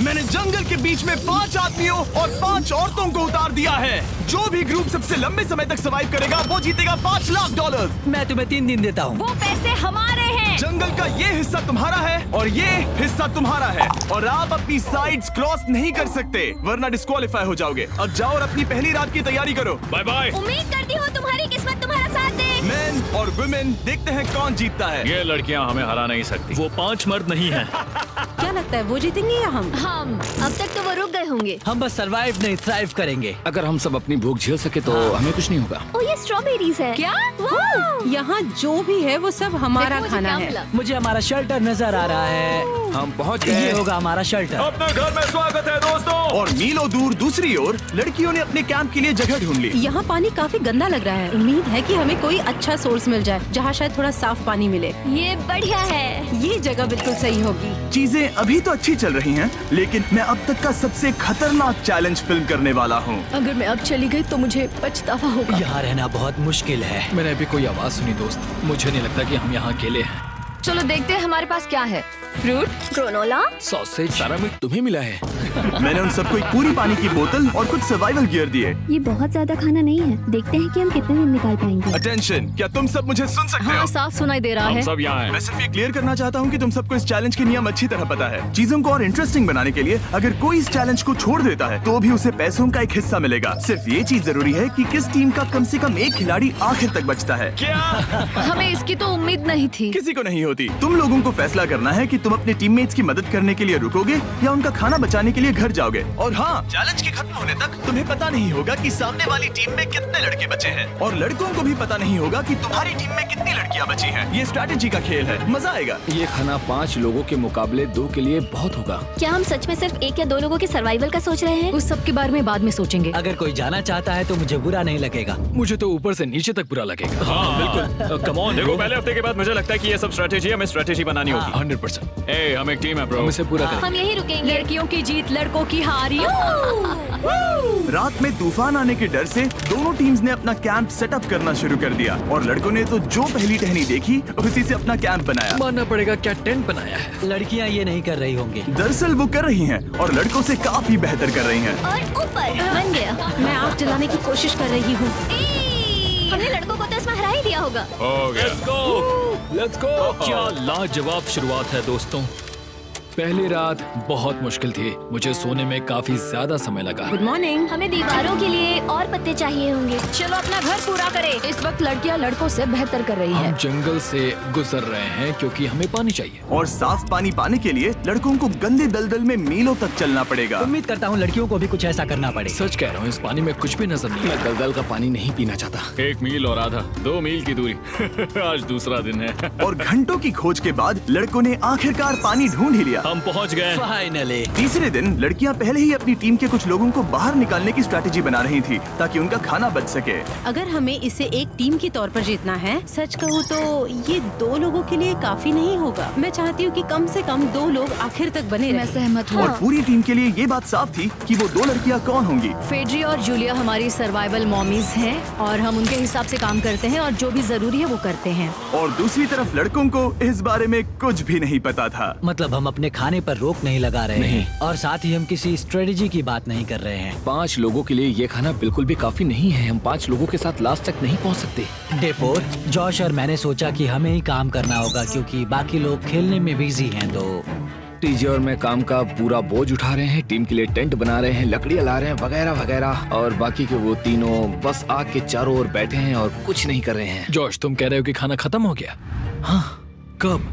मैंने जंगल के बीच में 5 आदमियों और 5 औरतों को उतार दिया है। जो भी ग्रुप सबसे लंबे समय तक सर्वाइव करेगा वो जीतेगा $5 लाख। मैं तुम्हें 3 दिन देता हूँ। वो पैसे हमारे हैं। जंगल का ये हिस्सा तुम्हारा है और ये हिस्सा तुम्हारा है और आप अपनी साइड्स क्रॉस नहीं कर सकते वरना डिस्क्वालीफाई हो जाओगे। अब जाओ और अपनी पहली रात की तैयारी करो। Bye bye. उम्मीद करती हूँ तुम्हारी किस्मत तुम्हारा साथ दे। मेन और वुमेन, देखते हैं कौन जीतता है। ये लड़कियाँ हमें हरा नहीं सकती। वो 5 मर्द नहीं है। क्या लगता है वो जीतेंगे या हम? अब तक तो वो रुक गए होंगे। हम बस सरवाइव नहीं थ्राइव करेंगे। अगर हम सब अपनी भूख झेल सके तो हमें कुछ नहीं होगा। ओ ये स्ट्रॉबेरीज है क्या? यहाँ जो भी है वो सब हमारा देखो मुझे खाना क्या है। मिला। मुझे हमारा शेल्टर नजर आ रहा है। हम पहुँच ये गए। होगा हमारा शेल्टर। अपने घर में स्वागत है दोस्तों। और मीलों दूर दूसरी ओर लड़कियों ने अपने कैंप के लिए जगह ढूंढ ली। यहाँ पानी काफी गंदा लग रहा है। उम्मीद है कि हमें कोई अच्छा सोर्स मिल जाए जहाँ शायद थोड़ा साफ पानी मिले। ये बढ़िया है। ये जगह बिल्कुल सही होगी। चीजें अभी तो अच्छी चल रही हैं, लेकिन मैं अब तक का सबसे खतरनाक चैलेंज फिल्म करने वाला हूँ। अगर मैं अब चली गई तो मुझे पछतावा होगा। यहाँ रहना बहुत मुश्किल है। मैंने अभी कोई आवाज सुनी दोस्त। मुझे नहीं लगता कि हम यहाँ अकेले हैं। चलो देखते हैं हमारे पास क्या है। फ्रूट, ग्रेनोला, सॉसेज, सारा मीट तुम्हें मिला है। मैंने उन सबको एक पूरी पानी की बोतल और कुछ सर्वाइवल गियर दिए। ये बहुत ज्यादा खाना नहीं है। देखते हैं कि हम कितने दिन निकाल पाएंगे। अटेंशन, क्या तुम सब मुझे सुन सकते हो? साफ सुनाई दे रहा हम है। सब यहाँ हैं। मैं सिर्फ ये क्लियर करना चाहता हूँ कि तुम सबको इस चैलेंज के नियम अच्छी तरह पता है। चीजों को और इंटरेस्टिंग बनाने के लिए अगर कोई इस चैलेंज को छोड़ देता है तो भी उसे पैसों का एक हिस्सा मिलेगा। सिर्फ ये चीज जरूरी है कि किस टीम का कम से कम एक खिलाड़ी आखिर तक बचता है। क्या? हमें इसकी तो उम्मीद नहीं थी। किसी को नहीं होती। तुम लोगों को फैसला करना है कि तुम अपने टीममेट्स की मदद करने के लिए रुकोगे या उनका खाना बचाने के लिए घर जाओगे। और हाँ, चैलेंज के खत्म होने तक तुम्हें पता नहीं होगा कि सामने वाली टीम में कितने लड़के बचे हैं और लड़कों को भी पता नहीं होगा कि तुम्हारी टीम में कितनी लड़कियां बची हैं। ये स्ट्रैटेजी का खेल है, मजा आएगा। ये खाना 5 लोगों के मुकाबले 2 के लिए बहुत होगा। क्या हम सच में सिर्फ 1 या 2 लोगों के सर्वाइवल का सोच रहे हैं? उस सब के बारे में बाद में सोचेंगे। अगर कोई जाना चाहता है तो मुझे बुरा नहीं लगेगा। मुझे तो ऊपर से नीचे तक बुरा लगेगा। हाँ बिल्कुल। Come on. देखो पहले हफ्ते के बाद मुझे लगता है कि ये सब स्ट्रेटेजी हमें स्ट्रेटेजी बनानी होगी। 100%। ए, हम एक टीम है ब्रो। हम इसे पूरा करेंगे। हम यही रुकेंगे। लड़कियों की जीत, लड़कों की हार। रात में तूफान आने के डर से दोनों टीम्स ने अपना कैंप सेटअप करना शुरू कर दिया और लड़कों ने तो जो पहली टहनी देखी उसी से अपना कैंप बनाया। मानना पड़ेगा क्या टेंट बनाया है। लड़कियाँ ये नहीं कर रही होंगी। दरअसल वो कर रही हैं और लड़कों से काफी बेहतर कर रही हैं। और ऊपर बन गया। मैं आग जलाने की कोशिश कर रही हूँ। हमने लड़कों को तो इसमें हरा ही दिया होगा। हो गया। Let's go. क्या लाजवाब शुरुआत है दोस्तों। पहली रात बहुत मुश्किल थी। मुझे सोने में काफी ज्यादा समय लगा। Good morning. हमें दीवारों के लिए और पत्ते चाहिए होंगे। चलो अपना घर पूरा करें। इस वक्त लड़कियां लड़कों से बेहतर कर रही हम है। जंगल से गुजर रहे हैं क्योंकि हमें पानी चाहिए। और साफ पानी पाने के लिए लड़कों को गंदे दलदल में मीलों तक चलना पड़ेगा। उम्मीद करता हूँ लड़कियों को भी कुछ ऐसा करना पड़े। सच कह रहा हूँ, इस पानी में कुछ भी नजर नहीं मैं आता। दलदल का पानी नहीं पीना चाहता। 1 मील और आधा, 2 मील की दूरी। आज दूसरा दिन है। और घंटों की खोज के बाद लड़कों ने आखिरकार पानी ढूंढ ही लिया। हम पहुंच गए। फाइनली। तीसरे दिन लड़कियां पहले ही अपनी टीम के कुछ लोगों को बाहर निकालने की स्ट्रैटेजी बना रही थी ताकि उनका खाना बच सके। अगर हमें इसे एक टीम के तौर पर जीतना है, सच कहूँ तो ये 2 लोगों के लिए काफी नहीं होगा। मैं चाहती हूँ कि कम से कम 2 लोग आखिर तक बने मैं रहें। सहमत हूँ। और पूरी टीम के लिए ये बात साफ थी कि वो 2 लड़कियां कौन होंगी। फेड्री और जूलिया हमारी सर्वाइवल मॉमीज हैं और हम उनके हिसाब से काम करते हैं और जो भी जरूरी है वो करते हैं। और दूसरी तरफ लड़कों को इस बारे में कुछ भी नहीं पता था। मतलब हम अपने खाने पर रोक नहीं लगा रहे हैं और साथ ही हम किसी स्ट्रेटेजी की बात नहीं कर रहे हैं। 5 लोगों के लिए ये खाना बिल्कुल भी काफी नहीं है। हम 5 लोगों के साथ लास्ट तक नहीं पहुंच सकते। डे 4, जॉश और मैंने सोचा कि हमें ही काम करना होगा क्योंकि बाकी लोग खेलने में बिजी हैं। तो टीजे और मैं काम का पूरा बोझ उठा रहे हैं। टीम के लिए टेंट बना रहे हैं, लकड़ियाँ ला रहे हैं, वगैरह वगैरह। और बाकी के वो तीनों बस आग के चारों ओर बैठे हैं और कुछ नहीं कर रहे हैं। जॉश, तुम कह रहे हो कि खाना खत्म हो गया? हाँ, कब?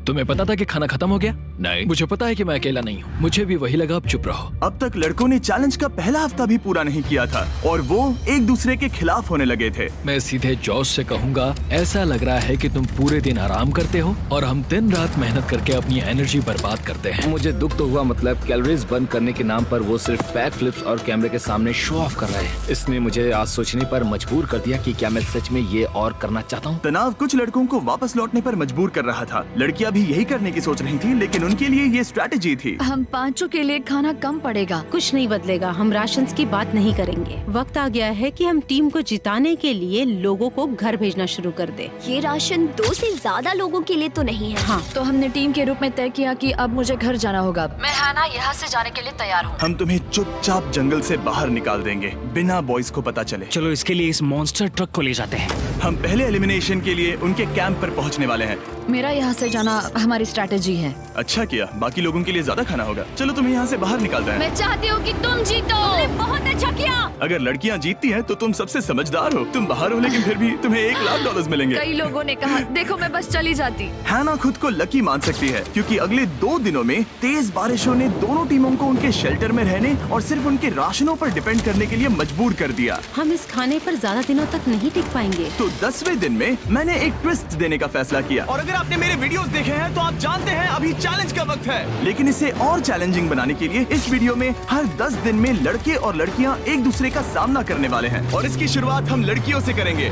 तुम्हें पता था कि खाना खत्म हो गया? नहीं। मुझे पता है कि मैं अकेला नहीं हूँ। मुझे भी वही लगा। अब चुप रहो। अब तक लड़कों ने चैलेंज का पहला हफ्ता भी पूरा नहीं किया था और वो एक दूसरे के खिलाफ होने लगे थे। मैं सीधे जॉश से कहूँगा, ऐसा लग रहा है कि तुम पूरे दिन आराम करते हो और हम दिन रात मेहनत करके अपनी एनर्जी बर्बाद करते हैं। मुझे दुख तो हुआ, मतलब कैलोरीज बर्न करने के नाम पर वो सिर्फ बैक फ्लिप्स और कैमरे के सामने शो ऑफ कर रहे हैं। इसने मुझे आज सोचने पर मजबूर कर दिया कि क्या मैं सच में ये और करना चाहता हूँ। तनाव कुछ लड़कों को वापस लौटने पर मजबूर कर रहा था। लड़कियां भी यही करने की सोच रही थी, लेकिन उनके लिए ये स्ट्रैटेजी थी। हम पांचों के लिए खाना कम पड़ेगा। कुछ नहीं बदलेगा, हम राशन की बात नहीं करेंगे। वक्त आ गया है कि हम टीम को जिताने के लिए लोगों को घर भेजना शुरू कर दे। ये राशन 2 से ज्यादा लोगों के लिए तो नहीं है। हाँ, तो हमने टीम के रूप में तय किया कि अब मुझे घर जाना होगा। मैं हैना यहाँ से जाने के लिए तैयार हूँ। हम तुम्हें चुपचाप जंगल से बाहर निकाल देंगे बिना बॉयज को पता चले। चलो इसके लिए इस मॉन्स्टर ट्रक को ले जाते हैं। हम पहले एलिमिनेशन के लिए उनके कैंप पर पहुंचने वाले हैं। मेरा यहाँ से जाना हमारी स्ट्रैटेजी है। अच्छा किया, बाकी लोगों के लिए ज्यादा खाना होगा। चलो तुम्हें यहाँ से बाहर निकालते हैं। मैं चाहती हूँ कि तुम जीतो। तुमने बहुत अच्छा किया। अगर लड़कियाँ जीतती हैं तो तुम सबसे समझदार हो। तुम बाहर हो लेकिन फिर भी तुम्हें $1,00,000 मिलेंगे। कई लोगों ने कहा देखो मैं बस चली जाती। हैना खुद को लकी मान सकती है क्योंकि अगले 2 दिनों में तेज बारिशों ने दोनों टीमों को उनके शेल्टर में रहने और सिर्फ उनके राशनों पर डिपेंड करने के लिए मजबूर कर दिया। हम इस खाने पर ज्यादा दिनों तक नहीं टिक पाएंगे। तो 10वें दिन में मैंने एक ट्विस्ट देने का फैसला किया। और अगर आपने मेरे वीडियोस देखे हैं तो आप जानते हैं अभी चैलेंज का वक्त है। लेकिन इसे और चैलेंजिंग बनाने के लिए इस वीडियो में हर 10 दिन में लड़के और लड़कियां एक दूसरे का सामना करने वाले हैं और इसकी शुरुआत हम लड़कियों से करेंगे।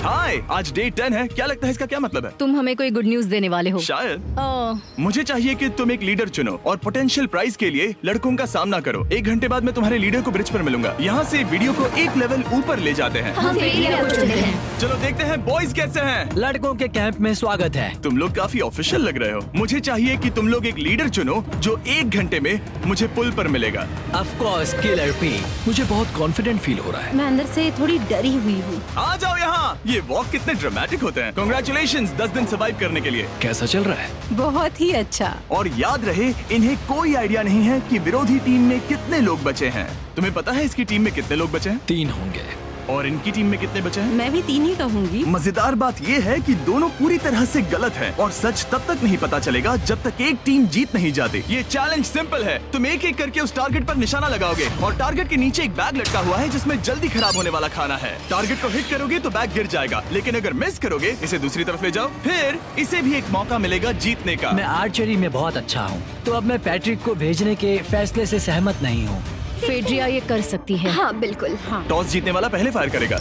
हाय, आज डे 10 है। क्या लगता है इसका क्या मतलब है? तुम हमें कोई गुड न्यूज देने वाले हो। शायद। ओह, मुझे चाहिए कि तुम एक लीडर चुनो और पोटेंशियल प्राइज के लिए लड़कों का सामना करो। 1 घंटे बाद मैं तुम्हारे लीडर को ब्रिज पर मिलूंगा। यहाँ से वीडियो को एक लेवल ऊपर ले जाते हैं। हम फेलियर हो चुके हैं। चलो देखते हैं बॉयज कैसे हैं। लड़कों के कैंप में स्वागत है। तुम लोग काफी ऑफिशियल लग रहे हो। मुझे चाहिए कि तुम लोग एक लीडर चुनो जो 1 घंटे में मुझे पुल पर मिलेगा। Of course killer P. मुझे बहुत कॉन्फिडेंट फील हो रहा है। मैं अंदर से थोड़ी डरी हुई हूँ। आ जाओ यहाँ। ये वॉक कितने ड्रामेटिक होते हैं। कांग्रेचुलेशंस 10 दिन सर्वाइव करने के लिए। कैसा चल रहा है? बहुत ही अच्छा। और याद रहे इन्हें कोई आइडिया नहीं है कि विरोधी टीम में कितने लोग बचे हैं। तुम्हें पता है इसकी टीम में कितने लोग बचे हैं? 3 होंगे। और इनकी टीम में कितने बचे हैं? मैं भी 3 ही कहूँगी। मजेदार बात ये है कि दोनों पूरी तरह से गलत हैं और सच तब तक नहीं पता चलेगा जब तक एक टीम जीत नहीं जाती। ये चैलेंज सिंपल है। तुम एक एक करके उस टारगेट पर निशाना लगाओगे और टारगेट के नीचे एक बैग लटका हुआ है जिसमें जल्दी खराब होने वाला खाना है। टारगेट को हिट करोगे तो बैग गिर जाएगा, लेकिन अगर मिस करोगे इसे दूसरी तरफ ले जाओ, फिर इसे भी एक मौका मिलेगा जीतने का। मैं आर्चरी में बहुत अच्छा हूँ, तो अब मैं पैट्रिक को भेजने के फैसले से सहमत नहीं हूँ। फेड्रिया ये कर सकती है। हाँ बिल्कुल। हाँ। टॉस जीतने वाला पहले फायर करेगा।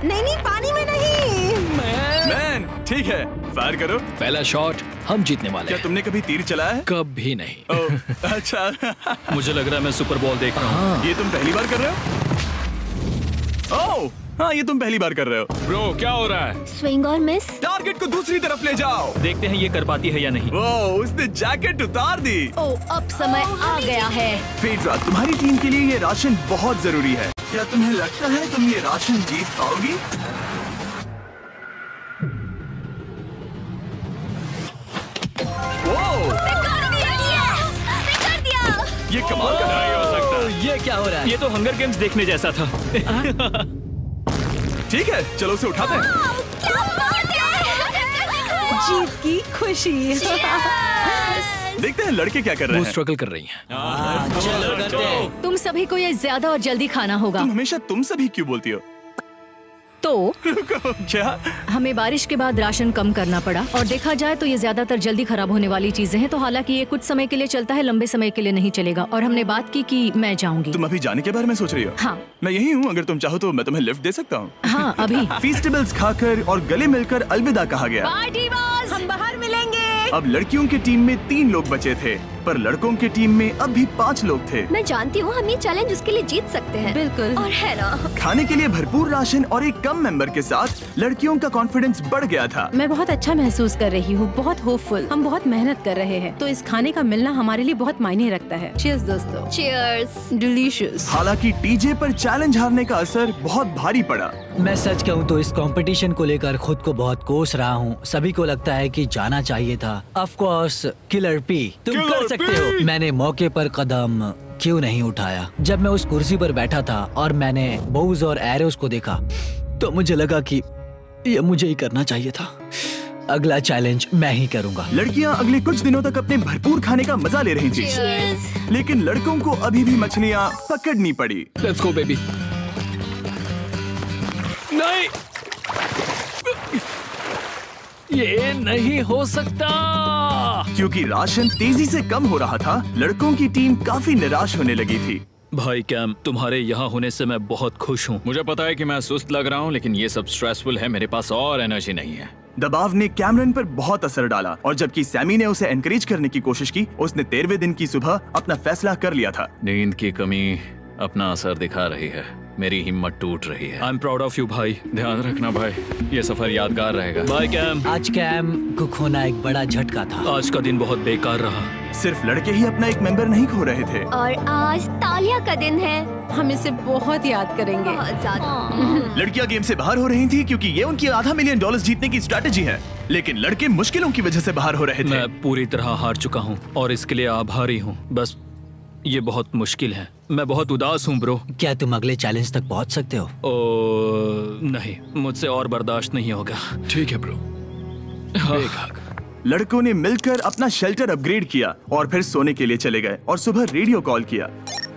नहीं, पानी में नहीं। मैन, ठीक है, फायर करो। पहला शॉट हम जीतने वाले क्या हैं। तुमने कभी तीर चलाया है? कभी नहीं। ओह, अच्छा। मुझे लग रहा है मैं सुपर बॉल देख रहा हूँ। ये तुम पहली बार कर रहे हो? ओह, हाँ, ये तुम पहली बार कर रहे हो। ब्रो क्या हो रहा है? स्विंग और मिस। टारगेट को दूसरी तरफ ले जाओ। देखते हैं ये कर पाती है या नहीं। ओह, उसने जैकेट उतार दी। ओह, अब समय आ गया है। फेड्रा, तुम्हारी टीम के लिए ये राशन बहुत जरूरी है। क्या तुम्हें लगता है तुम ये राशन जीत पाओगी? ये कमाल का नहीं हो सकता। ये क्या हो रहा है? ये तो हंगर गेम्स देखने जैसा था। ठीक है, चलो उसे उठाते हैं। जीत की खुशी। देखते हैं लड़के क्या कर रहे वो हैं। स्ट्रगल कर रही हैं। चलो करते हैं। तुम सभी को ये ज्यादा और जल्दी खाना होगा। तुम हमेशा तुम सभी क्यों बोलती हो? तो क्या? हमें बारिश के बाद राशन कम करना पड़ा और देखा जाए तो ये ज्यादातर जल्दी खराब होने वाली चीजें हैं। तो हालांकि ये कुछ समय के लिए चलता है, लंबे समय के लिए नहीं चलेगा। और हमने बात की कि मैं जाऊंगी। तुम अभी जाने के बारे में सोच रही हो? हाँ। मैं यही हूँ, अगर तुम चाहो तो मैं तुम्हें लिफ्ट दे सकता हूँ। हाँ, अभी। फीस्टेबल्स खाकर और गले मिलकर अलविदा कहा गया। Bye divas. हम बाहर मिलेंगे। अब लड़कियों की टीम में 3 लोग बचे थे, पर लड़कों की टीम में अब भी 5 लोग थे। मैं जानती हूँ हम ये चैलेंज उसके लिए जीत सकते हैं। बिल्कुल। और है ना। खाने के लिए भरपूर राशन और एक कम मेंबर के साथ लड़कियों का कॉन्फिडेंस बढ़ गया था। मैं बहुत अच्छा महसूस कर रही हूँ, बहुत होपफुल। हम बहुत मेहनत कर रहे हैं, तो इस खाने का मिलना हमारे लिए बहुत मायने रखता है। चीयर्स दोस्तों। चीयर्स। डिलीशियस। हालांकि टीजे पर चैलेंज हारने का असर बहुत भारी पड़ा। मैं सच कहूँ तो इस कंपटीशन को लेकर खुद को बहुत कोस रहा हूँ। सभी को लगता है कि जाना चाहिए था। ऑफ कोर्स किलर पी, तुम कर सकते हो। मैंने मौके पर कदम क्यों नहीं उठाया? जब मैं उस कुर्सी पर बैठा था और मैंने बोव्स और एरोस को देखा तो मुझे लगा कि ये मुझे ही करना चाहिए था। अगला चैलेंज मैं ही करूंगा। लड़कियां अगले कुछ दिनों तक अपने भरपूर खाने का मजा ले रही थी, लेकिन लड़कों को अभी भी मछलियां पकड़नी पड़ी। Let's go baby. नहीं, ये नहीं हो सकता। क्योंकि राशन तेजी से कम हो रहा था, लड़कों की टीम काफी निराश होने लगी थी। भाई कैम, तुम्हारे यहाँ होने से मैं बहुत खुश हूँ। मुझे पता है कि मैं सुस्त लग रहा हूँ, लेकिन ये सब स्ट्रेसफुल है। मेरे पास और एनर्जी नहीं है। दबाव ने कैमरन पर बहुत असर डाला और जबकि सैमी ने उसे एनकरेज करने की कोशिश की, उसने 13वें दिन की सुबह अपना फैसला कर लिया था। नींद की कमी अपना असर दिखा रही है, मेरी हिम्मत टूट रही है। I am proud of you भाई। ध्यान रखना भाई, ये सफर यादगार रहेगा। Bye cam. आज कैम को खोना एक बड़ा झटका था। आज का दिन बहुत बेकार रहा। सिर्फ लड़के ही अपना एक मेंबर नहीं खो रहे थे। और आज तालिया का दिन है, हम इसे बहुत याद करेंगे। बहुत ज्यादा। लड़कियां गेम से बाहर हो रही थी क्योंकि ये उनकी $500 मिलियन जीतने की स्ट्रैटेजी है, लेकिन लड़के मुश्किलों की वजह से बाहर हो रहे थे। मैं पूरी तरह हार चुका हूँ और इसके लिए आभारी हूँ। बस ये बहुत मुश्किल है। मैं बहुत उदास हूँ ब्रो। क्या तुम अगले चैलेंज तक पहुँच सकते हो? नहीं, मुझसे और बर्दाश्त नहीं होगा। ठीक है ब्रो। लड़कों ने मिलकर अपना शेल्टर अपग्रेड किया और फिर सोने के लिए चले गए और सुबह रेडियो कॉल किया।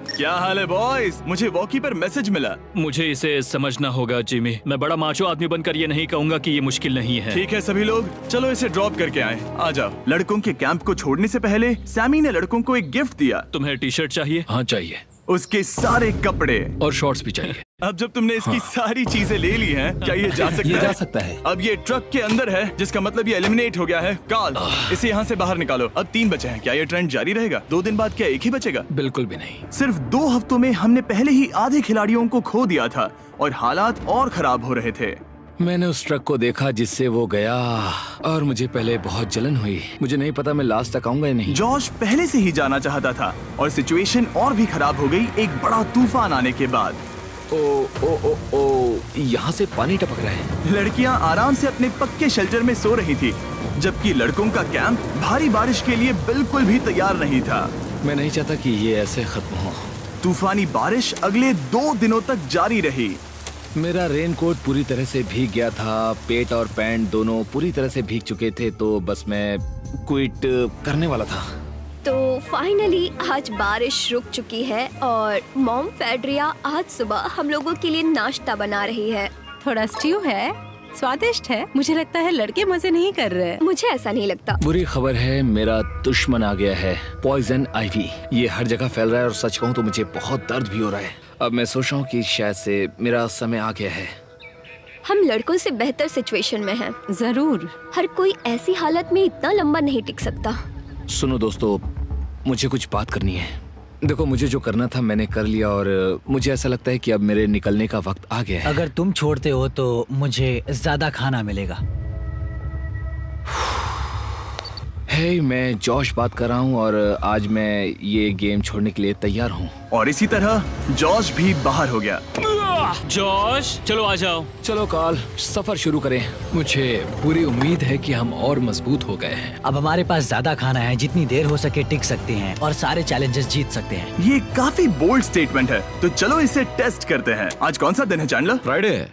क्या हाल है बॉयज? मुझे वॉकी पर मैसेज मिला। मुझे इसे समझना होगा जिमी। मैं बड़ा माचो आदमी बनकर ये नहीं कहूँगा कि ये मुश्किल नहीं है। ठीक है सभी लोग, चलो इसे ड्रॉप करके आए। आ जाओ। लड़कों के कैंप को छोड़ने से पहले सैमी ने लड़कों को एक गिफ्ट दिया। तुम्हें टी शर्ट चाहिए? हाँ चाहिए। उसके सारे कपड़े और शॉर्ट्स भी चाहिए। अब जब तुमने इसकी सारी चीजें ले ली हैं, क्या ये जा सकता है? ये जा सकता है। अब ये ट्रक के अंदर है, जिसका मतलब ये एलिमिनेट हो गया है। कार्ल, इसे यहाँ से बाहर निकालो। अब 3 बचे हैं। क्या ये ट्रेंड जारी रहेगा? 2 दिन बाद क्या एक ही बचेगा? बिल्कुल भी नहीं। सिर्फ 2 हफ्तों में हमने पहले ही आधे खिलाड़ियों को खो दिया था और हालात और खराब हो रहे थे। मैंने उस ट्रक को देखा जिससे वो गया और मुझे पहले बहुत जलन हुई। मुझे नहीं पता मैं लास्ट तक आऊंगा या नहीं। जॉश पहले से ही जाना चाहता था और सिचुएशन और भी खराब हो गई एक बड़ा तूफान आने के बाद। ओ, यहाँ से पानी टपक रहा है। लड़कियाँ आराम से अपने पक्के शेल्टर में सो रही थी, जबकि लड़कों का कैंप भारी बारिश के लिए बिल्कुल भी तैयार नहीं था। मैं नहीं चाहता कि ये ऐसे खत्म हो। तूफानी बारिश अगले 2 दिनों तक जारी रही। मेरा रेनकोट पूरी तरह से भीग गया था, पेट और पैंट दोनों पूरी तरह से भीग चुके थे, तो बस मैं क्विट करने वाला था। तो फाइनली आज बारिश रुक चुकी है और मॉम फेड्रिया आज सुबह हम लोगों के लिए नाश्ता बना रही है। थोड़ा स्ट्यू है, स्वादिष्ट है। मुझे लगता है लड़के मजे नहीं कर रहे। मुझे ऐसा नहीं लगता। बुरी खबर है, मेरा दुश्मन आ गया है, पॉइजन आइवी। ये हर जगह फैल रहा है और सच कहूँ तो मुझे बहुत दर्द भी हो रहा है। अब मैं सोच रहा हूँ कि शायद से मेरा समय आ गया है। हम लड़कों से बेहतर सिचुएशन में हैं। जरूर। हर कोई ऐसी हालत में इतना लंबा नहीं टिक सकता। सुनो दोस्तों, मुझे कुछ बात करनी है। देखो, मुझे जो करना था मैंने कर लिया और मुझे ऐसा लगता है कि अब मेरे निकलने का वक्त आ गया है। अगर तुम छोड़ते हो तो मुझे ज्यादा खाना मिलेगा। हे, मैं जॉश बात कर रहा हूँ और आज मैं ये गेम छोड़ने के लिए तैयार हूँ। और इसी तरह जॉश भी बाहर हो गया। जॉश, चलो आ जाओ। चलो कार्ल, सफर शुरू करें। मुझे पूरी उम्मीद है कि हम और मजबूत हो गए हैं। अब हमारे पास ज्यादा खाना है, जितनी देर हो सके टिक सकते हैं और सारे चैलेंजेस जीत सकते हैं। ये काफी बोल्ड स्टेटमेंट है, तो चलो इसे टेस्ट करते हैं। आज कौन सा दिन है चैंडलर? फ्राइडे।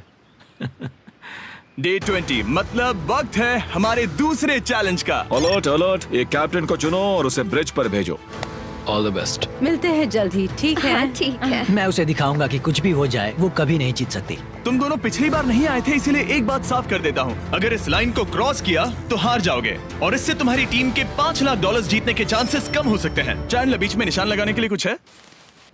डे 20, मतलब वक्त है हमारे दूसरे चैलेंज का। अलर्ट अलर्ट, एक कैप्टन को चुनो और उसे ब्रिज पर भेजो। All the best. मिलते हैं जल्द ही, ठीक है? हाँ, ठीक है। मैं उसे दिखाऊंगा कि कुछ भी हो जाए वो कभी नहीं जीत सकती। तुम दोनों पिछली बार नहीं आए थे, इसीलिए एक बात साफ कर देता हूँ। अगर इस लाइन को क्रॉस किया तो हार जाओगे और इससे तुम्हारी टीम के $5 लाख जीतने के चांसेस कम हो सकते हैं। चैंडलर, बीच में निशान लगाने के लिए कुछ है?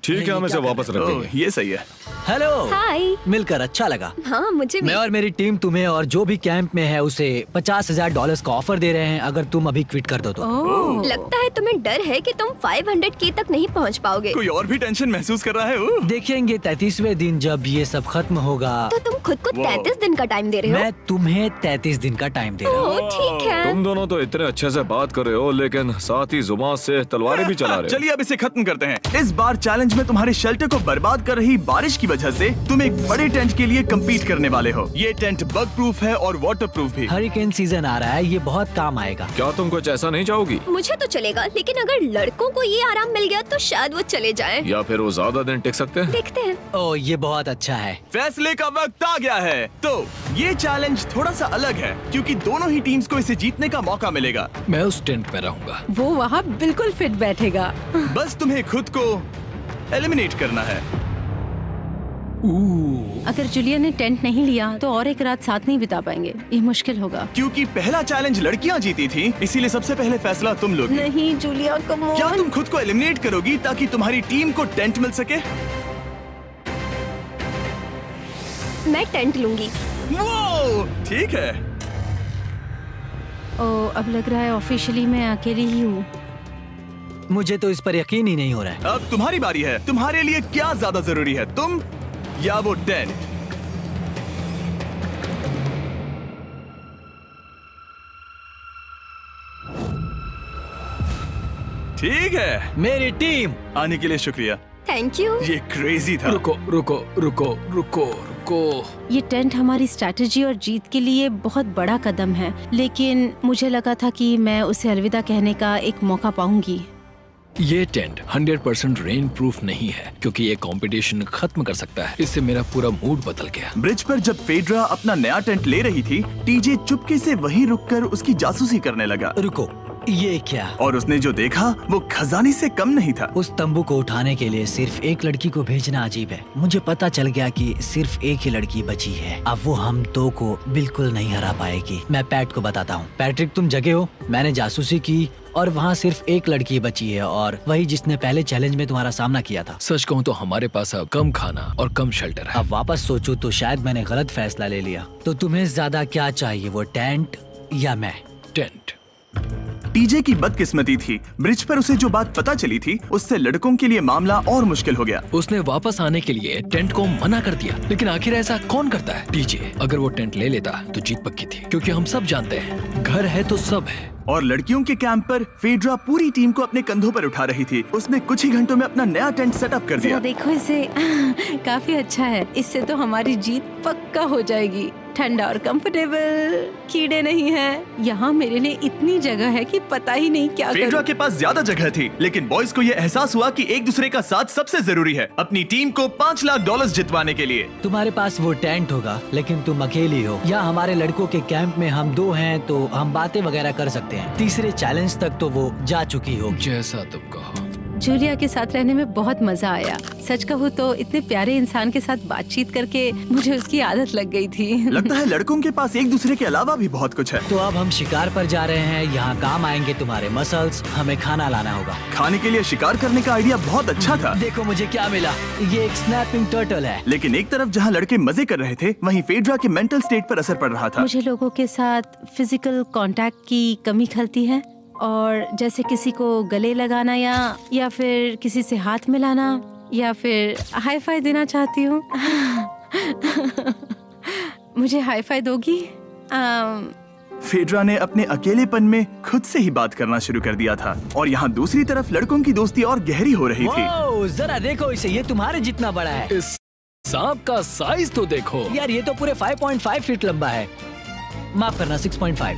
ठीक है, हम इसे वापस रख देंगे। ये सही है। हेलो। हाय। मिलकर अच्छा लगा। हाँ, मुझे भी। मैं और मेरी टीम तुम्हें और जो भी कैंप में है उसे $50,000 का ऑफर दे रहे हैं अगर तुम अभी क्विट कर दो तो। लगता है तुम्हें डर है कि तुम 500K तक नहीं पहुंच पाओगे। कोई और भी टेंशन महसूस कर रहा है? देखेंगे 33वें दिन जब ये सब खत्म होगा। तो तुम खुद को 33 दिन का टाइम दे रहे हो? मैं तुम्हें 33 दिन का टाइम दे रहा हूँ। ठीक है। तुम दोनों तो इतने अच्छे से बात कर रहे हो, लेकिन साथ ही जुबान से तलवारें भी चला रहे हो। चलिए अब इसे खत्म करते हैं। इस बार चैलेंज में तुम्हारे शेल्टर को बर्बाद कर रही बारिश की वजह से तुम एक बड़े टेंट के लिए कम्पीट करने वाले हो। ये टेंट बग प्रूफ है और वाटर प्रूफ भी। हरिकेन सीजन आ रहा है, ये बहुत काम आएगा। क्या तुम कुछ ऐसा नहीं चाहोगी? मुझे तो चलेगा, लेकिन अगर लड़कों को ये आराम मिल गया तो शायद वो चले जाएं। या फिर वो ज्यादा दिन टिक सकते हैं। देखते हैं। ओह, ये बहुत अच्छा है। फैसले का वक्त आ गया है। तो ये चैलेंज थोड़ा सा अलग है क्योंकि दोनों ही टीम्स को इसे जीतने का मौका मिलेगा। मैं उस टेंट में रहूंगा। वो वहाँ बिल्कुल फिट बैठेगा। बस तुम्हें खुद को एलिमिनेट करना है। अगर जूलिया ने टेंट नहीं लिया तो और एक रात साथ नहीं बिता पाएंगे। ये मुश्किल होगा। क्योंकि पहला चैलेंज लड़कियां जीती थी, इसीलिए सबसे पहले फैसला तुम लोगी। नहीं जूलिया, कम ऑन। क्या तुम खुद को एलिमिनेट करोगी ताकि तुम्हारी टीम को टेंट मिल सके? मैं टेंट लूंगी। वो ठीक है। अब लग रहा है ऑफिशियली मैं अकेली ही हूँ। मुझे तो इस पर यकीन ही नहीं हो रहा है। अब तुम्हारी बारी है। तुम्हारे लिए क्या ज्यादा जरूरी है, तुम या वो टेंट? ठीक है, मेरी टीम आने के लिए शुक्रिया। Thank you. ये क्रेजी था। रुको रुको रुको रुको रुको। ये टेंट हमारी स्ट्रैटेजी और जीत के लिए बहुत बड़ा कदम है, लेकिन मुझे लगा था कि मैं उसे अलविदा कहने का एक मौका पाऊंगी। ये टेंट 100% रेन प्रूफ नहीं है, क्योंकि ये कंपटीशन खत्म कर सकता है। इससे मेरा पूरा मूड बदल गया। ब्रिज पर जब फेड्रा अपना नया टेंट ले रही थी, टीजे चुपके से वहीं रुककर उसकी जासूसी करने लगा। रुको, ये क्या? और उसने जो देखा वो खजाने से कम नहीं था। उस तंबू को उठाने के लिए सिर्फ एक लड़की को भेजना अजीब है। मुझे पता चल गया कि सिर्फ एक ही लड़की बची है। अब वो हम दो को बिल्कुल नहीं हरा पाएगी। मैं पैट को बताता हूँ। पैट्रिक, तुम जगे हो? मैंने जासूसी की और वहाँ सिर्फ एक लड़की बची है, और वही जिसने पहले चैलेंज में तुम्हारा सामना किया था। सच कहूँ तो हमारे पास अब कम खाना और कम शेल्टर है। अब वापस सोचूं तो शायद मैंने गलत फैसला ले लिया। तो तुम्हें ज्यादा क्या चाहिए, वो टेंट या मैं? टेंट। टीजे की बदकिस्मती थी, ब्रिज पर उसे जो बात पता चली थी उससे लड़कों के लिए मामला और मुश्किल हो गया। उसने वापस आने के लिए टेंट को मना कर दिया, लेकिन आखिर ऐसा कौन करता है? टीजे, अगर वो टेंट ले लेता तो जीत पक्की थी, क्योंकि हम सब जानते हैं घर है तो सब है। और लड़कियों के कैंप पर फेड्रा पूरी टीम को अपने कंधों पर उठा रही थी। उसने कुछ ही घंटों में अपना नया टेंट सेटअप कर दिया। देखो इसे, काफी अच्छा है। इससे तो हमारी जीत पक्का हो जाएगी। ठंडा और कंफर्टेबल, कीड़े नहीं हैं। यहाँ मेरे लिए इतनी जगह है कि पता ही नहीं क्या करूं। फेड्रा के पास ज्यादा जगह थी, लेकिन बॉयज को ये एहसास हुआ कि एक दूसरे का साथ सबसे जरूरी है अपनी टीम को $5 लाख जितवाने के लिए। तुम्हारे पास वो टेंट होगा, लेकिन तुम अकेली हो। या हमारे लड़कों के कैंप में हम दो हैं तो हम बातें वगैरह कर सकते हैं। तीसरे चैलेंज तक तो वो जा चुकी हो। जैसा तुम कहो। जूलिया के साथ रहने में बहुत मजा आया। सच कहूँ तो इतने प्यारे इंसान के साथ बातचीत करके मुझे उसकी आदत लग गई थी। लगता है लड़कों के पास एक दूसरे के अलावा भी बहुत कुछ है। तो अब हम शिकार पर जा रहे हैं। यहाँ काम आएंगे तुम्हारे मसल्स। हमें खाना लाना होगा। खाने के लिए शिकार करने का आइडिया बहुत अच्छा था। देखो मुझे क्या मिला, ये एक स्नैपिंग टर्टल है। लेकिन एक तरफ जहाँ लड़के मजे कर रहे थे, वहीं फेड्रा के मेंटल स्टेट पर असर पड़ रहा था। मुझे लोगों के साथ फिजिकल कांटेक्ट की कमी खलती है, और जैसे किसी को गले लगाना या फिर किसी से हाथ मिलाना या फिर हाई फाई देना चाहती हूँ। मुझे हाई फाई दोगी? फेड्रा ने अपने अकेलेपन में खुद से ही बात करना शुरू कर दिया था, और यहाँ दूसरी तरफ लड़कों की दोस्ती और गहरी हो रही थी। जरा देखो इसे, ये तुम्हारे जितना बड़ा है। इस सांप का साइज तो देखो यार, ये तो पूरे 5.5 फीट लंबा है। माफ करना, 6.5।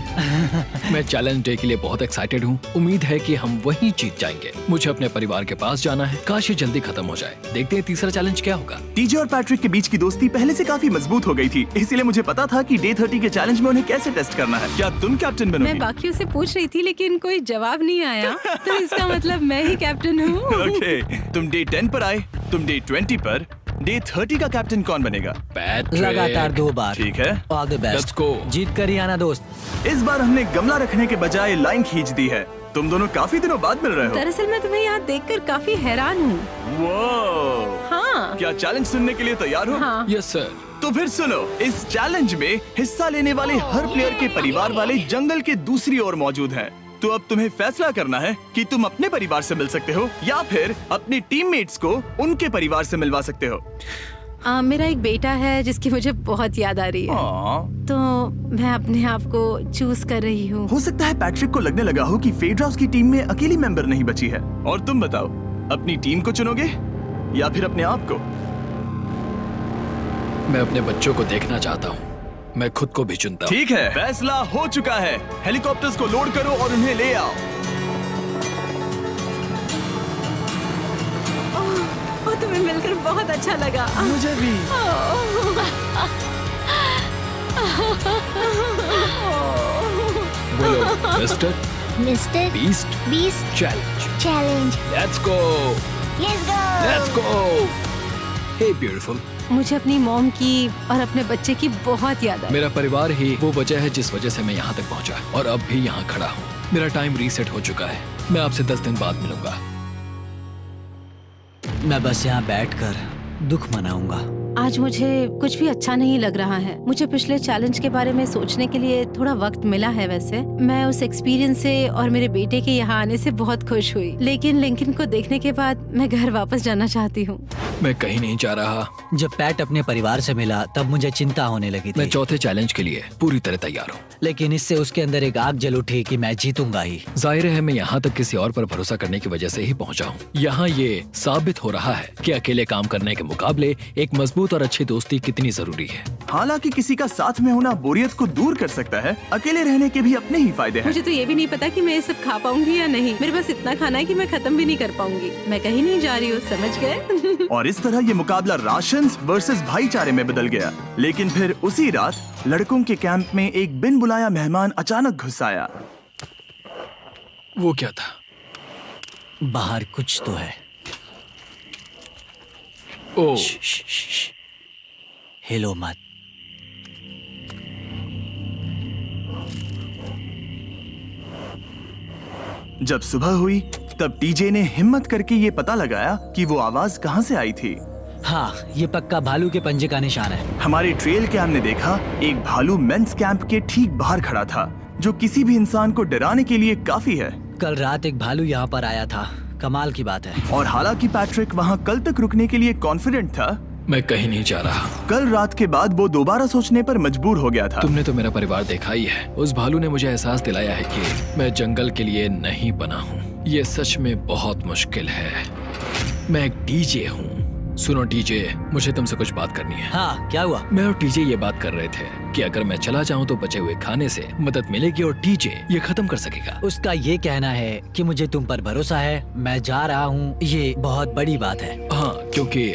मैं चैलेंज डे के लिए बहुत एक्साइटेड हूँ। उम्मीद है कि हम वहीं जीत जाएंगे। मुझे अपने परिवार के पास जाना है। काश ये जल्दी खत्म हो जाए। देखते हैं तीसरा चैलेंज क्या होगा। टीजे और पैट्रिक के बीच की दोस्ती पहले से काफी मजबूत हो गई थी, इसीलिए मुझे पता था कि डे 30 के चैलेंज में उन्हें कैसे टेस्ट करना है। क्या तुम कैप्टन बनोगी? मैं बाकियों से पूछ रही थी, लेकिन कोई जवाब नहीं आया, तो इसका मतलब मैं ही कैप्टन हूँ। ओके, तुम डे 10 पर आए, तुम डे 20 पर। डे 30 का कैप्टन कौन बनेगा? पैट्रिक। लगातार 2 बार। ठीक है, all the best. Let's go. जीत कर ही आना दोस्त। इस बार हमने गमला रखने के बजाय लाइन खींच दी है। तुम दोनों काफी दिनों बाद मिल रहे हो। दरअसल मैं तुम्हें यहाँ देखकर काफी हैरान हूँ। वो हाँ। क्या चैलेंज सुनने के लिए तैयार हो? हाँ। Yes sir. तो फिर सुनो, इस चैलेंज में हिस्सा लेने वाले हर प्लेयर के परिवार वाले जंगल के दूसरी ओर मौजूद हैं। तो अब तुम्हें फैसला करना है कि तुम अपने परिवार से मिल सकते हो या फिर अपने टीममेट्स को उनके परिवार से मिलवा सकते हो। मेरा एक बेटा है जिसकी मुझे बहुत याद आ रही है, तो मैं अपने आप को चूज कर रही हूँ। हो सकता है पैट्रिक को लगने लगा हो कि फेड्रा उसकी टीम में अकेली मेंबर नहीं बची है। और तुम बताओ, अपनी टीम को चुनोगे या फिर अपने आप को? मैं अपने बच्चों को देखना चाहता हूँ। मैं खुद को भी चुनता हूँ। ठीक है, फैसला हो चुका है। हेलीकॉप्टर्स को लोड करो और उन्हें ले आओ। तुम्हें मिलकर बहुत अच्छा लगा। मुझे भी। बोलो mister Beast challenge. Let's go. Hey beautiful. मुझे अपनी मॉम की और अपने बच्चे की बहुत याद आई। मेरा परिवार ही वो वजह है जिस वजह से मैं यहाँ तक पहुँचा, और अब भी यहाँ खड़ा हूँ। मेरा टाइम रीसेट हो चुका है। मैं आपसे 10 दिन बाद मिलूंगा। मैं बस यहाँ बैठकर दुख मनाऊंगा। आज मुझे कुछ भी अच्छा नहीं लग रहा है। मुझे पिछले चैलेंज के बारे में सोचने के लिए थोड़ा वक्त मिला है। वैसे मैं उस एक्सपीरियंस से और मेरे बेटे के यहाँ आने से बहुत खुश हुई, लेकिन लिंकन को देखने के बाद मैं घर वापस जाना चाहती हूँ। मैं कहीं नहीं जा रहा। जब पैट अपने परिवार से मिला तब मुझे चिंता होने लगी थी। मैं चौथे चैलेंज के लिए पूरी तरह तैयार हूँ, लेकिन इससे उसके अंदर एक आग जल उठी कि मैं जीतूंगा ही। जाहिर है मैं यहाँ तक किसी और पर भरोसा करने की वजह से ही पहुँचा हूँ। यहाँ ये साबित हो रहा है कि अकेले काम करने के मुकाबले एक मजबूत और अच्छी दोस्ती कितनी जरूरी है। हालांकि किसी का साथ में होना बोरियत को दूर कर सकता है, अकेले रहने के भी अपने ही फायदे हैं। मुझे तो ये भी नहीं पता कि मैं ये सब खा पाऊंगी या नहीं। मेरे पास इतना खाना है कि मैं खत्म भी नहीं कर पाऊंगी। मैं कहीं नहीं जा रही हूँ, समझ गए? और इस तरह ये मुकाबला राशंस वर्सेस भाईचारे में बदल गया। लेकिन फिर उसी रात लड़कों के कैंप में एक बिन बुलाया मेहमान अचानक घुस आया। वो क्या था? बाहर कुछ तो है। ओह, हिलो मत। जब सुबह हुई तब टीजे ने हिम्मत करके ये पता लगाया कि वो आवाज कहाँ से आई थी। हाँ, ये पक्का भालू के पंजे का निशान है। हमारे ट्रेल कैम ने देखा एक भालू मेंस कैंप के ठीक बाहर खड़ा था, जो किसी भी इंसान को डराने के लिए काफी है। कल रात एक भालू यहाँ पर आया था, कमाल की बात है। और हालांकि पैट्रिक वहाँ कल तक रुकने के लिए कॉन्फिडेंट था, मैं कहीं नहीं जा रहा। कल रात के बाद वो दोबारा सोचने पर मजबूर हो गया था। तुमने तो मेरा परिवार देखा ही है। उस भालू ने मुझे एहसास दिलाया है कि मैं जंगल के लिए नहीं बना हूँ। ये सच में बहुत मुश्किल है। मैं एक डीजे हूँ। सुनो टीजे, मुझे तुमसे कुछ बात करनी है। हाँ, क्या हुआ? मैं और टीजे ये बात कर रहे थे कि अगर मैं चला जाऊँ तो बचे हुए खाने से मदद मिलेगी और टीजे ये खत्म कर सकेगा। उसका ये कहना है कि मुझे तुम पर भरोसा है, मैं जा रहा हूँ। ये बहुत बड़ी बात है। हाँ, क्योंकि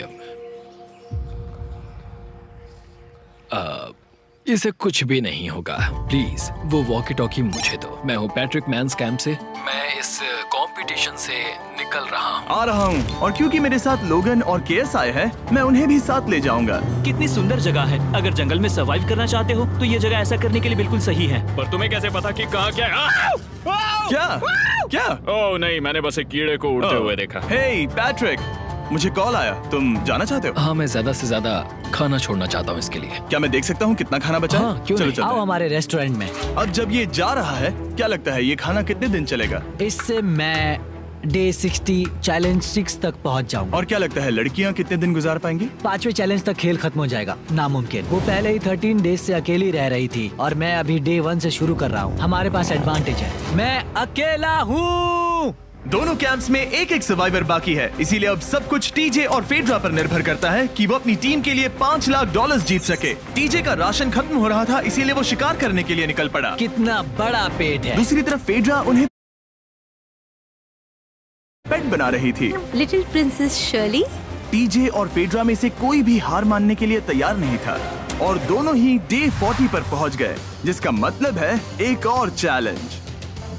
इसे कुछ भी नहीं होगा। प्लीज वो वॉकी टॉकी मुझे दो। मैं हूँ पैट्रिक मेंस कैंप से। मैं इस कंपटीशन से निकल रहा हूँ। आ रहा हूँ, और क्योंकि मेरे साथ लोगन और केएस आए हैं, मैं उन्हें भी साथ ले जाऊंगा। कितनी सुंदर जगह है। अगर जंगल में सर्वाइव करना चाहते हो तो ये जगह ऐसा करने के लिए बिल्कुल सही है। पर तुम्हें कैसे पता कि कहाँ क्या है? क्या? ओह नहीं, मैंने बस एक कीड़े को उड़ते हुए देखा। हे पैट्रिक, मुझे कॉल आया। तुम जाना चाहते हो? हाँ, मैं ज्यादा से ज्यादा खाना छोड़ना चाहता हूँ इसके लिए। क्या मैं देख सकता हूँ कितना खाना बचा है? हाँ, क्यों चलो नहीं? चलते आओ हैं। हमारे रेस्टोरेंट में। अब जब ये जा रहा है, क्या लगता है ये खाना कितने दिन चलेगा? इससे मैं डे 60 चैलेंज 6 तक पहुंच जाऊंगा। और क्या लगता है लड़कियाँ कितने दिन गुजार पाएंगी? 5वें चैलेंज तक खेल खत्म हो जाएगा। नामुमकिन। वो पहले ही 13 डेज से अकेली रह रही थी और मैं अभी डे 1 से शुरू कर रहा हूँ। हमारे पास एडवांटेज है, मैं अकेला हूँ। दोनों कैंप्स में एक एक सर्वाइवर बाकी है, इसीलिए अब सब कुछ टीजे और फेड्रा पर निर्भर करता है कि वो अपनी टीम के लिए $5 लाख जीत सके। टीजे का राशन खत्म हो रहा था, इसीलिए वो शिकार करने के लिए निकल पड़ा। कितना बड़ा पेट है। दूसरी तरफ फेड्रा उन्हें पेट बना रही थी। Little princess Shirley. टीजे और फेड्रा में से कोई भी हार मानने के लिए तैयार नहीं था और दोनों ही डे 40 पर पहुंच गए, जिसका मतलब है एक और चैलेंज।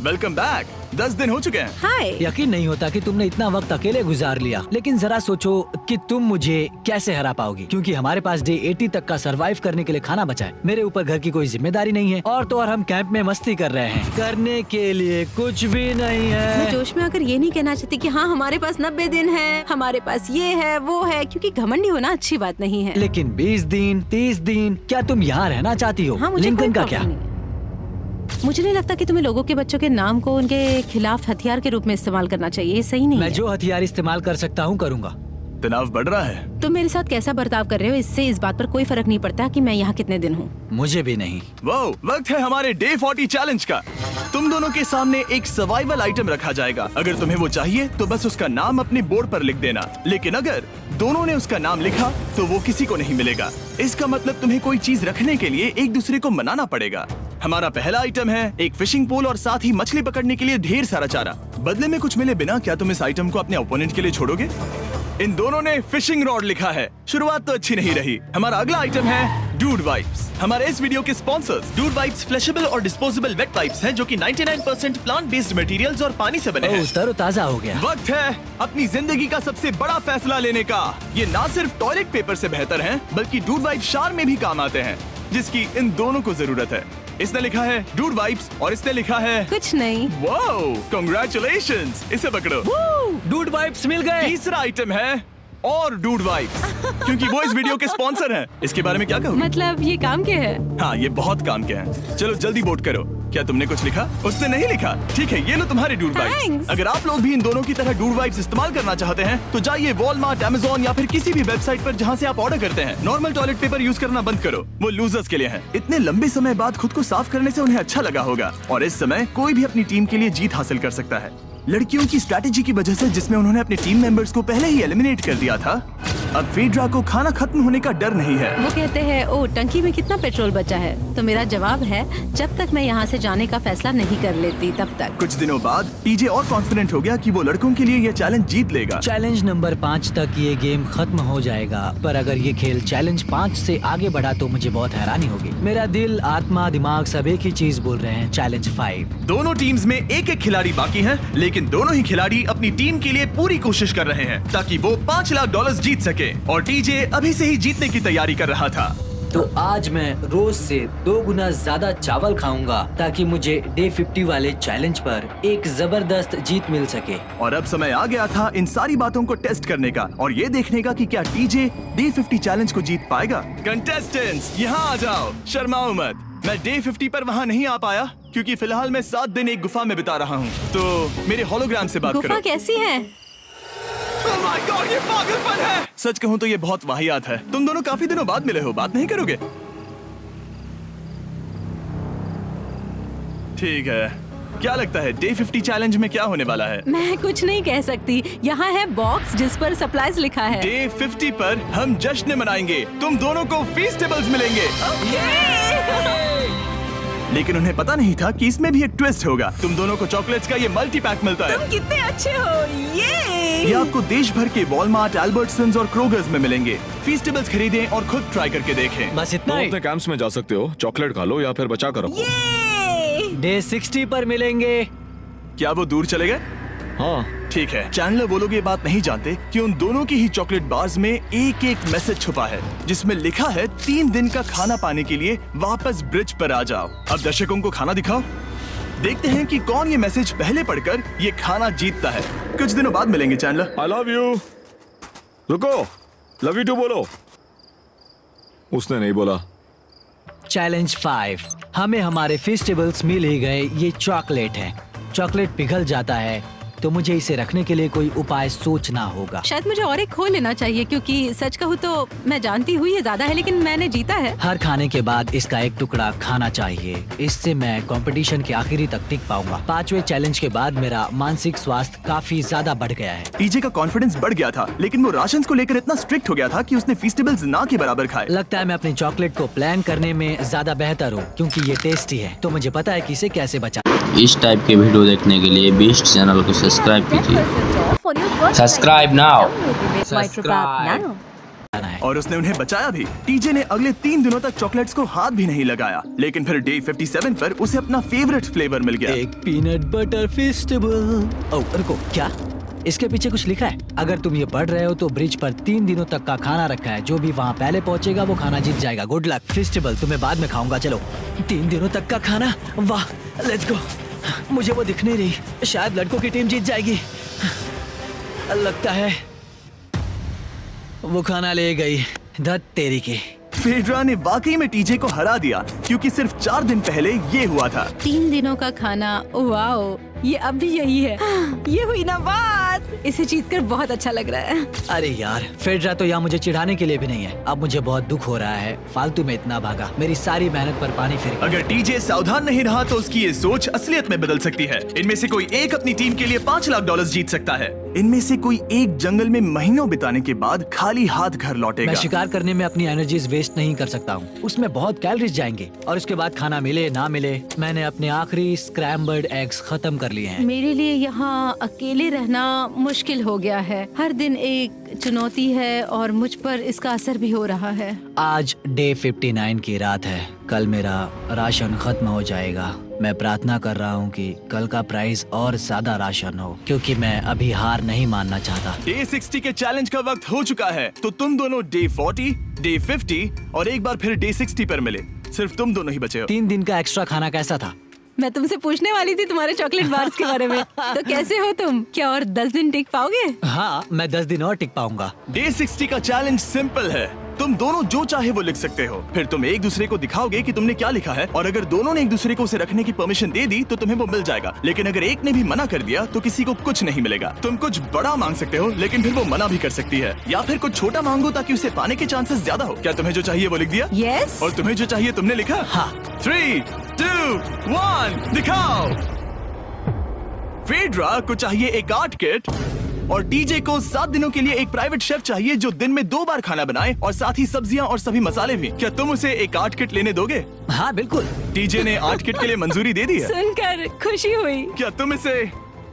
Welcome back. 10 दिन हो चुके हैं। हाय। यकीन नहीं होता कि तुमने इतना वक्त अकेले गुजार लिया, लेकिन जरा सोचो कि तुम मुझे कैसे हरा पाओगी, क्योंकि हमारे पास डे 80 तक का सरवाइव करने के लिए खाना बचा है। मेरे ऊपर घर की कोई जिम्मेदारी नहीं है और तो और हम कैंप में मस्ती कर रहे हैं। करने के लिए कुछ भी नहीं है। मैं जोश में आकर ये नहीं कहना चाहती कि हाँ हमारे पास 90 दिन है, हमारे पास ये है वो है, क्योंकि घमंडी होना अच्छी बात नहीं है। लेकिन 20 दिन 30 दिन क्या तुम यहाँ रहना चाहती हो? हाँ, मुझे लिंकन का कोई क्या? प्रॉब्लम नहीं है। मुझे नहीं लगता कि तुम्हें लोगों के बच्चों के नाम को उनके खिलाफ हथियार के रूप में इस्तेमाल करना चाहिए। ये सही नहीं मैं है। जो हथियार इस्तेमाल कर सकता हूँ करूँगा। तनाव बढ़ रहा है। तुम मेरे साथ कैसा बर्ताव कर रहे हो, इससे इस बात पर कोई फर्क नहीं पड़ता कि मैं यहाँ कितने दिन हूँ। मुझे भी नहीं। वो वक्त है हमारे डे 40 चैलेंज का। तुम दोनों के सामने एक सर्वाइवल आइटम रखा जाएगा। अगर तुम्हें वो चाहिए तो बस उसका नाम अपने बोर्ड पर लिख देना, लेकिन अगर दोनों ने उसका नाम लिखा तो वो किसी को नहीं मिलेगा। इसका मतलब तुम्हें कोई चीज रखने के लिए एक दूसरे को मनाना पड़ेगा। हमारा पहला आइटम है एक फिशिंग पोल और साथ ही मछली पकड़ने के लिए ढेर सारा चारा। बदले में कुछ मिले बिना क्या तुम इस आइटम को अपने ओपोनेंट के लिए छोड़ोगे? इन दोनों ने फिशिंग रॉड लिखा है। शुरुआत तो अच्छी नहीं रही। हमारा अगला आइटम है डूड वाइप्स। हमारे इस वीडियो के स्पॉन्सर्स डूड वाइप्स फ्लैशेबल और डिस्पोजेबल वेट वाइप्स हैं, जो कि 99% प्लांट बेस्ड मटेरियल्स और पानी से बने हैं। तरोताजा हो गया। वक्त है अपनी जिंदगी का सबसे बड़ा फैसला लेने का। ये ना सिर्फ टॉयलेट पेपर से बेहतर हैं, बल्कि डूड वाइप शार में भी काम आते हैं, जिसकी इन दोनों को जरूरत है। इसने लिखा है डूड वाइप्स और इसने लिखा है कुछ नहीं। Wow, congratulations. इसे पकड़ो। डूड वाइप्स मिल गए। तीसरा आइटम है और डूड वाइब्स, क्योंकि वो इस वीडियो के स्पॉन्सर हैं। इसके बारे में क्या कहोगे? मतलब ये काम के है? हाँ, ये बहुत काम के हैं। चलो जल्दी वोट करो। क्या तुमने कुछ लिखा? उसने नहीं लिखा। ठीक है, ये लो तुम्हारे डूड वाइब्स। अगर आप लोग भी इन दोनों की तरह डूड वाइब्स इस्तेमाल करना चाहते हैं तो जाइए वॉलमार्ट, अमेज़न या फिर किसी भी वेबसाइट पर जहाँ से आप ऑर्डर करते हैं। नॉर्मल टॉयलेट पेपर यूज करना बंद करो, वो लूजर्स के लिए है। इतने लंबे समय बाद खुद को साफ करने से उन्हें अच्छा लगा होगा, और इस समय कोई भी अपनी टीम के लिए जीत हासिल कर सकता है। लड़कियों की स्ट्रैटेजी की वजह से, जिसमें उन्होंने अपने टीम मेंबर्स को पहले ही एलिमिनेट कर दिया था, अब फेड्रा को खाना खत्म होने का डर नहीं है। वो कहते हैं, ओ टंकी में कितना पेट्रोल बचा है? तो मेरा जवाब है, जब तक मैं यहाँ से जाने का फैसला नहीं कर लेती तब तक। कुछ दिनों बाद टीजे और कॉन्फिडेंट हो गया कि वो लड़कों के लिए ये चैलेंज जीत लेगा। चैलेंज नंबर 5 तक ये गेम खत्म हो जाएगा, पर अगर ये खेल चैलेंज 5 से आगे बढ़ा तो मुझे बहुत हैरानी होगी। मेरा दिल, आत्मा, दिमाग सब एक ही चीज बोल रहे हैं, चैलेंज 5। दोनों टीम्स में एक एक खिलाड़ी बाकी हैं, लेकिन दोनों ही खिलाड़ी अपनी टीम के लिए पूरी कोशिश कर रहे हैं ताकि वो $5 लाख जीत सके, और टीजे अभी से ही जीतने की तैयारी कर रहा था। तो आज मैं रोज से 2 गुना ज्यादा चावल खाऊंगा ताकि मुझे डे 50 वाले चैलेंज पर एक जबरदस्त जीत मिल सके। और अब समय आ गया था इन सारी बातों को टेस्ट करने का और ये देखने का कि क्या टीजे डे 50 चैलेंज को जीत पाएगा। कंटेस्टेंट्स यहाँ आ जाओ, शर्माओ मत। मैं डे 50 पर वहाँ नहीं आ पाया क्योंकि फिलहाल मैं 7 दिन एक गुफा में बिता रहा हूँ, तो मेरे होलोग्राम से बात करो। गुफा कैसी है? Oh my God, ये पागलपन है। सच कहूँ तो ये बहुत वाहियात है। तुम दोनों काफी दिनों बाद मिले हो, बात नहीं करोगे? ठीक है, क्या लगता है डे 50 चैलेंज में क्या होने वाला है? मैं कुछ नहीं कह सकती। यहाँ है बॉक्स जिस पर सप्लाईज लिखा है। डे 50 पर हम जश्न मनाएंगे, तुम दोनों को फीस्टेबल्स मिलेंगे। लेकिन उन्हें पता नहीं था कि इसमें भी एक ट्विस्ट होगा। तुम दोनों को चॉकलेट्स का ये मल्टी पैक मिलता है। तुम कितने अच्छे हो। ये आपको देश भर के वॉलमार्ट, एल्बर्टसन्स और क्रोगर्स में मिलेंगे। फीस्टेबल्स खरीदें और खुद ट्राई करके देखें। बस इतना ही। अपने कैंप्स में जा सकते हो, चॉकलेट खा लो या फिर बचा कर रखो। डे 60 पर मिलेंगे। क्या वो दूर चले गए? हाँ ठीक है। चैंडलर वो लोग ये बात नहीं जानते कि उन दोनों की ही चॉकलेट बार्स में एक एक मैसेज छुपा है जिसमें लिखा है 3 दिन का खाना पाने के लिए वापस ब्रिज पर आ जाओ। अब दर्शकों को खाना दिखाओ, देखते हैं कि कौन ये मैसेज पहले पढ़कर ये खाना जीतता है। कुछ दिनों बाद मिलेंगे चैंडलर। I love you। रुको, लव यू टू बोलो। उसने नहीं बोला। चैलेंज 5, हमें हमारे फेस्टिवल्स मिल ही गए। ये चॉकलेट है। चॉकलेट पिघल जाता है तो मुझे इसे रखने के लिए कोई उपाय सोचना होगा। शायद मुझे और एक खो लेना चाहिए, क्योंकि सच कहूँ तो मैं जानती हूँ ये ज्यादा है, लेकिन मैंने जीता है। हर खाने के बाद इसका एक टुकड़ा खाना चाहिए, इससे मैं कंपटीशन के आखिरी तक टिक पाऊंगा। 5वें चैलेंज के बाद मेरा मानसिक स्वास्थ्य काफी ज्यादा बढ़ गया है। टीजे का कॉन्फिडेंस बढ़ गया था, लेकिन वो राशंस को लेकर इतना स्ट्रिक्ट हो गया था कि उसने फीस्टेबल्स ना के बराबर खाए। लगता है मैं अपनी चॉकलेट को प्लान करने में ज्यादा बेहतर हूँ, क्योंकि ये टेस्टी है तो मुझे पता है कि इसे कैसे बचा। इस टाइप के वीडियो देखने के लिए बीस्ट चैनल को सब्सक्राइब कीजिए। Subscribe now. और उसने उन्हें बचाया भी। टीजे ने अगले 3 दिनों तक चॉकलेट्स को हाथ भी नहीं लगाया, लेकिन फिर डे 57 पर उसे अपना फेवरेट फ्लेवर मिल गया। एक पीनट बटर फेस्टिवल। ओह रुको, क्या इसके पीछे कुछ लिखा है? अगर तुम ये पढ़ रहे हो तो ब्रिज पर 3 दिनों तक का खाना रखा है। जो भी वहाँ पहले पहुँचेगा वो खाना जीत जाएगा। Good luck. फेस्टिवल तुम्हें बाद में खाऊंगा। चलो, 3 दिनों तक का खाना, वाह, लेट्स गो। मुझे वो दिख नहीं रही, शायद लड़कों की टीम जीत जाएगी। लगता है वो खाना ले गई। धत तेरी की। फेड्रा ने वाकई में टीजे को हरा दिया, क्योंकि सिर्फ 4 दिन पहले ये हुआ था। 3 दिनों का खाना, वाओ, ये अब भी यही है। ये हुई ना बात। इसे जीतकर बहुत अच्छा लग रहा है। अरे यार, फेड्रा तो यहाँ मुझे चिढ़ाने के लिए भी नहीं है। अब मुझे बहुत दुख हो रहा है, फालतू में इतना भागा, मेरी सारी मेहनत पर पानी फिर गया। अगर टीजे सावधान नहीं रहा तो उसकी ये सोच असलियत में बदल सकती है। इनमें से कोई एक अपनी टीम के लिए $5 लाख जीत सकता है। इनमें से कोई एक जंगल में महीनों बिताने के बाद खाली हाथ घर लौटेगा। मैं शिकार करने में अपनी एनर्जीज वेस्ट नहीं कर सकता हूँ, उसमें बहुत कैलोरीज जाएंगे, और उसके बाद खाना मिले ना मिले, मैंने अपने आखिरी स्क्रैम्बल्ड एग्स खत्म कर लिए हैं। मेरे लिए यहाँ अकेले रहना मुश्किल हो गया है। हर दिन एक चुनौती है और मुझ पर इसका असर भी हो रहा है। आज डे 59 की रात है। कल मेरा राशन खत्म हो जाएगा। मैं प्रार्थना कर रहा हूँ कि कल का प्राइस और ज्यादा राशन हो, क्योंकि मैं अभी हार नहीं मानना चाहता। डे 60 के चैलेंज का वक्त हो चुका है, तो तुम दोनों डे 40, डे 50 और एक बार फिर डे 60 पर मिले। सिर्फ तुम दोनों ही बचे हो। 3 दिन का एक्स्ट्रा खाना कैसा था? मैं तुमसे पूछने वाली थी तुम्हारे चॉकलेट बार्स के बारे में। तो कैसे हो तुम? क्या और 10 दिन टिक पाओगे? हाँ, मैं 10 दिन और टिक पाऊंगा। डे 60 का चैलेंज सिंपल है। तुम दोनों जो चाहे वो लिख सकते हो, फिर तुम एक दूसरे को दिखाओगे कि तुमने क्या लिखा है, और अगर दोनों ने एक दूसरे को उसे रखने की परमिशन दे दी तो तुम्हें वो मिल जाएगा। लेकिन अगर एक ने भी मना कर दिया तो किसी को कुछ नहीं मिलेगा। तुम कुछ बड़ा मांग सकते हो, लेकिन फिर वो मना भी कर सकती है, या फिर कुछ छोटा मांगो ताकि उसे पाने के चांसेस ज्यादा हो। क्या तुम्हें जो चाहिए वो लिख दिया? यस। और तुम्हें जो चाहिए तुमने लिखा? हाँ। 3, 2, 1 दिखाओ। फेड्रा को चाहिए एक आर्ट किट, और टीजे को 7 दिनों के लिए एक प्राइवेट शेफ चाहिए जो दिन में 2 बार खाना बनाए, और साथ ही सब्जियां और सभी मसाले भी। क्या तुम उसे एक आर्ट किट लेने दोगे? हाँ बिल्कुल। टीजे ने आर्ट किट के लिए मंजूरी दे दी है। सुनकर खुशी हुई। क्या तुम इसे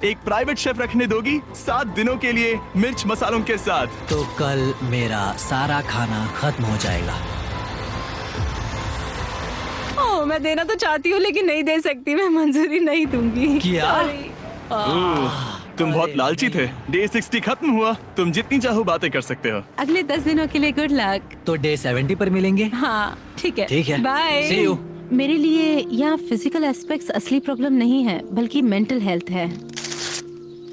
एक प्राइवेट शेफ रखने दोगी 7 दिनों के लिए मिर्च मसालों के साथ? तो कल मेरा सारा खाना खत्म हो जाएगा। ओह, मैं देना तो चाहती हूँ लेकिन नहीं दे सकती। मैं मंजूरी नहीं दूंगी। क्या? तुम बहुत लालची थे। डे 60 खत्म हुआ। तुम जितनी चाहो बातें कर सकते हो। अगले 10 दिनों के लिए गुड लक। तो डे 70 पर मिलेंगे? हाँ ठीक है। ठीक है। बाय। See you। मेरे लिए यहाँ फिजिकल एस्पेक्ट्स असली प्रॉब्लम नहीं है, बल्कि मेंटल हेल्थ है।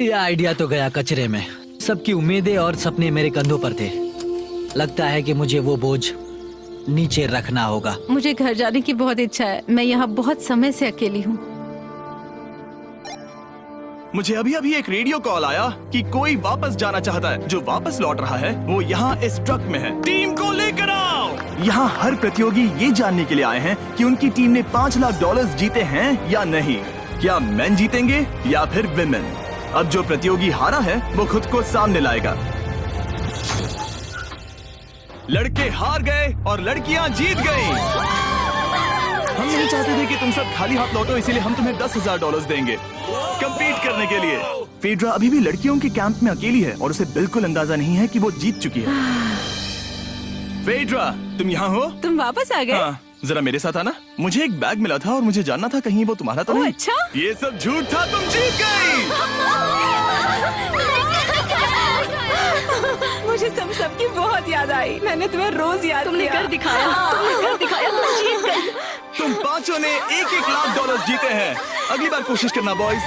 ये आइडिया तो गया कचरे में। सबकी उम्मीदें और सपने मेरे कंधों पर थे। लगता है कि मुझे वो बोझ नीचे रखना होगा। मुझे घर जाने की बहुत इच्छा है। मैं यहाँ बहुत समय से अकेली हूँ। मुझे अभी अभी एक रेडियो कॉल आया कि कोई वापस जाना चाहता है। जो वापस लौट रहा है वो यहाँ इस ट्रक में है। टीम को लेकर आओ। यहाँ हर प्रतियोगी ये जानने के लिए आए हैं कि उनकी टीम ने $5 लाख जीते हैं या नहीं। क्या मेन जीतेंगे या फिर विमेन? अब जो प्रतियोगी हारा है वो खुद को सामने लाएगा। लड़के हार गए और लड़कियां जीत गईं। हम नहीं चाहते थे कि तुम सब खाली हाथ लौटो, इसीलिए हम तुम्हें $10,000 देंगे कंपीट करने के लिए। फेड्रा अभी भी लड़कियों के कैंप में अकेली है और उसे बिल्कुल अंदाजा नहीं है कि वो जीत चुकी है। फेड्रा, तुम यहाँ हो? तुम वापस आ गए? हाँ, जरा मेरे साथ आना। मुझे एक बैग मिला था और मुझे जानना था कहीं वो तुम्हारा तो नहीं। अच्छा? ये सब झूठ था, तुम जीत गई। मुझे तुम सबकी बहुत याद आई। मैंने तुम्हें रोज याद तुमने कर दिखाया। तुमने कर दिखाया। तुम जीत गई। तुम पांचों ने $1-1 लाख जीते हैं। अगली बार कोशिश करना बॉयज।